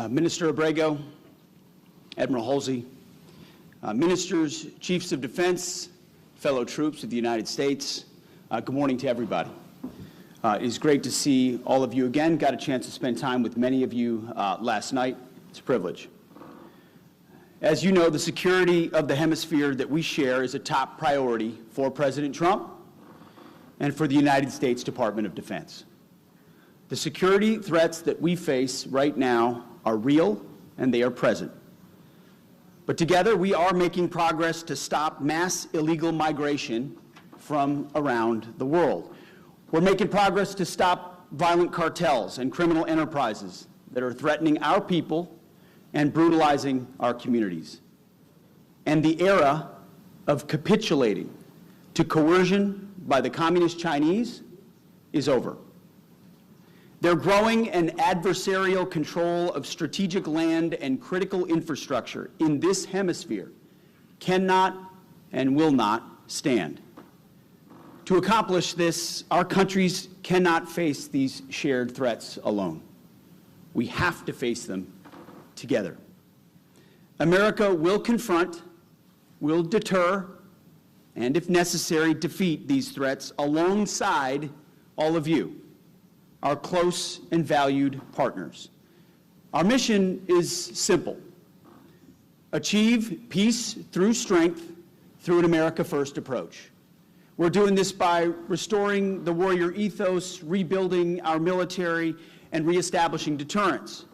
Minister Abrego, Admiral Halsey, ministers, chiefs of defense, fellow troops of the United States, good morning to everybody. It is great to see all of you again. Got a chance to spend time with many of you last night. It's a privilege. As you know, the security of the hemisphere that we share is a top priority for President Trump and for the United States Department of Defense. The security threats that we face right now are real and they are present. But together we are making progress to stop mass illegal migration from around the world. We're making progress to stop violent cartels and criminal enterprises that are threatening our people and brutalizing our communities. And the era of capitulating to coercion by the Communist Chinese is over. Their growing and adversarial control of strategic land and critical infrastructure in this hemisphere cannot and will not stand. To accomplish this, our countries cannot face these shared threats alone. We have to face them together. America will confront, will deter, and if necessary, defeat these threats alongside all of you, our close and valued partners. Our mission is simple: achieve peace through strength through an America First approach. We're doing this by restoring the warrior ethos, rebuilding our military, and reestablishing deterrence.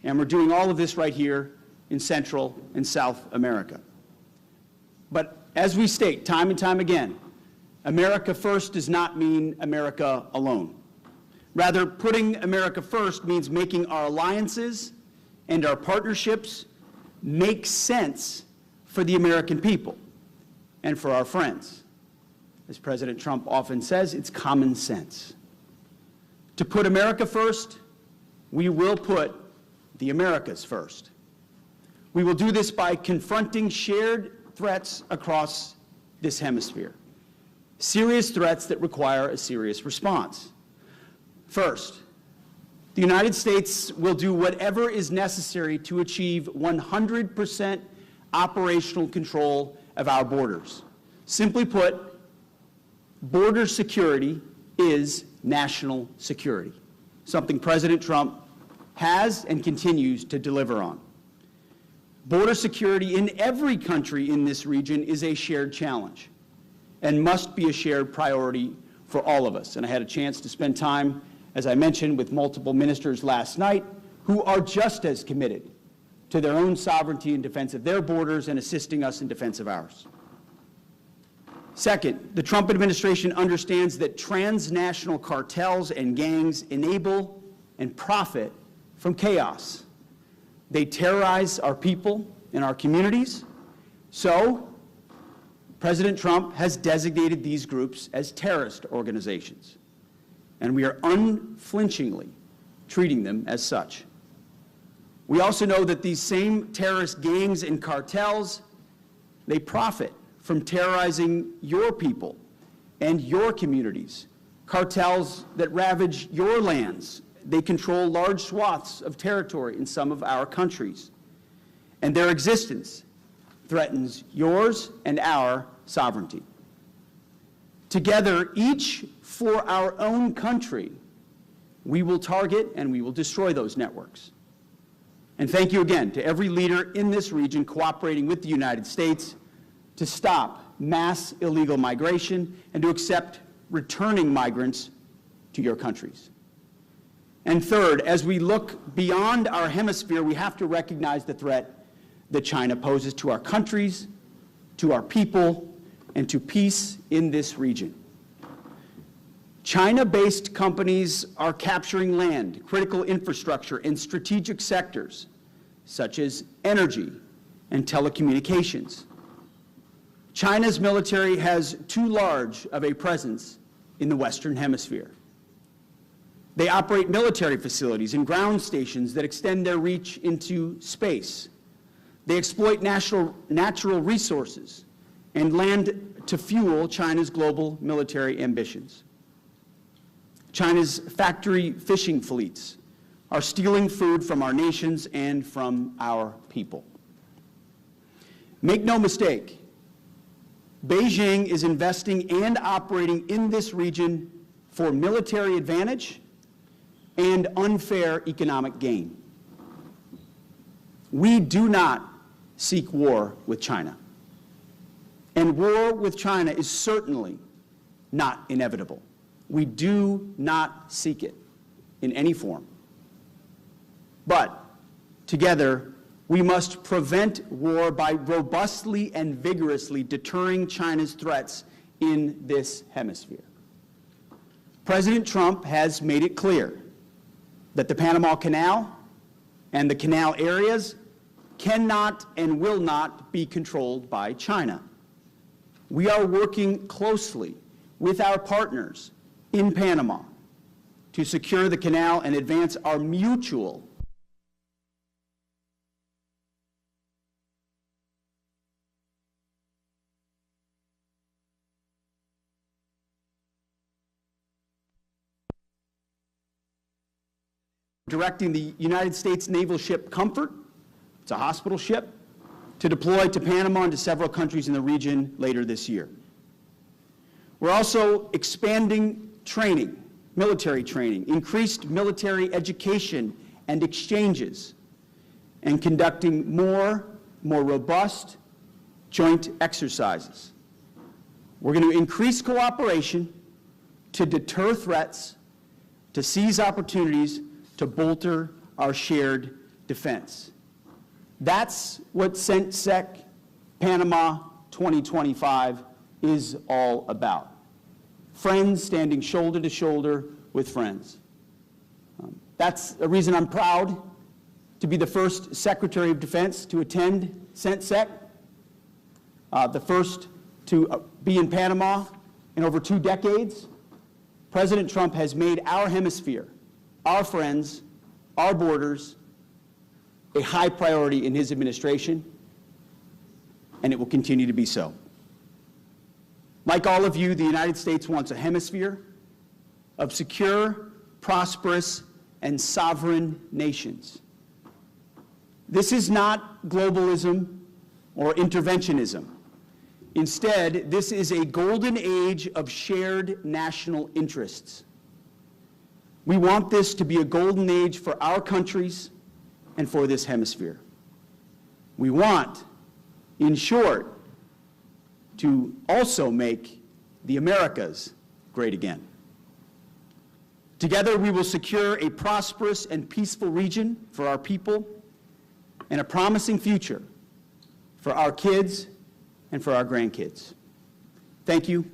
And we're doing all of this right here in Central and South America. But as we state time and time again, America First does not mean America alone. Rather, putting America first means making our alliances and our partnerships make sense for the American people and for our friends. As President Trump often says, it's common sense. To put America first, we will put the Americas first. We will do this by confronting shared threats across this hemisphere, serious threats that require a serious response. First, the United States will do whatever is necessary to achieve 100% operational control of our borders. Simply put, border security is national security, something President Trump has and continues to deliver on. Border security in every country in this region is a shared challenge and must be a shared priority for all of us. And I had a chance to spend time, as I mentioned, with multiple ministers last night who are just as committed to their own sovereignty in defense of their borders and assisting us in defense of ours. Second, the Trump administration understands that transnational cartels and gangs enable and profit from chaos. They terrorize our people and our communities. So, President Trump has designated these groups as terrorist organizations, and we are unflinchingly treating them as such. We also know that these same terrorist gangs and cartels, they profit from terrorizing your people and your communities. Cartels that ravage your lands. They control large swaths of territory in some of our countries, and their existence threatens yours and our sovereignty. Together, each for our own country, we will target and we will destroy those networks. And thank you again to every leader in this region cooperating with the United States to stop mass illegal migration and to accept returning migrants to your countries. And third, as we look beyond our hemisphere, we have to recognize the threat that China poses to our countries, to our people, and to peace in this region. China-based companies are capturing land, critical infrastructure, and strategic sectors, such as energy and telecommunications. China's military has too large of a presence in the Western Hemisphere. They operate military facilities and ground stations that extend their reach into space. They exploit natural resources and land to fuel China's global military ambitions. China's factory fishing fleets are stealing food from our nations and from our people. Make no mistake, Beijing is investing and operating in this region for military advantage and unfair economic gain. We do not seek war with China, and war with China is certainly not inevitable. We do not seek it in any form. But together, we must prevent war by robustly and vigorously deterring China's threats in this hemisphere. President Trump has made it clear that the Panama Canal and the canal areas cannot and will not be controlled by China. We are working closely with our partners in Panama to secure the canal and advance our mutual directing the United States naval ship Comfort, it's a hospital ship, to deploy to Panama and to several countries in the region later this year. We're also expanding training, military training, increased military education and exchanges, and conducting more robust joint exercises. We're going to increase cooperation to deter threats, to seize opportunities, to bolster our shared defense. That's what CENTSEC Panama 2025 is all about. Friends standing shoulder to shoulder with friends. That's a reason I'm proud to be the first Secretary of Defense to attend CENTSEC, the first to be in Panama in over 2 decades. President Trump has made our hemisphere, our friends, our borders, a high priority in his administration, and it will continue to be so. Like all of you, the United States wants a hemisphere of secure, prosperous, and sovereign nations. This is not globalism or interventionism. Instead, this is a golden age of shared national interests. We want this to be a golden age for our countries and for this hemisphere. We want, in short, to also make the Americas great again. Together, we will secure a prosperous and peaceful region for our people and a promising future for our kids and for our grandkids. Thank you,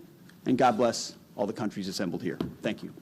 and God bless all the countries assembled here. Thank you.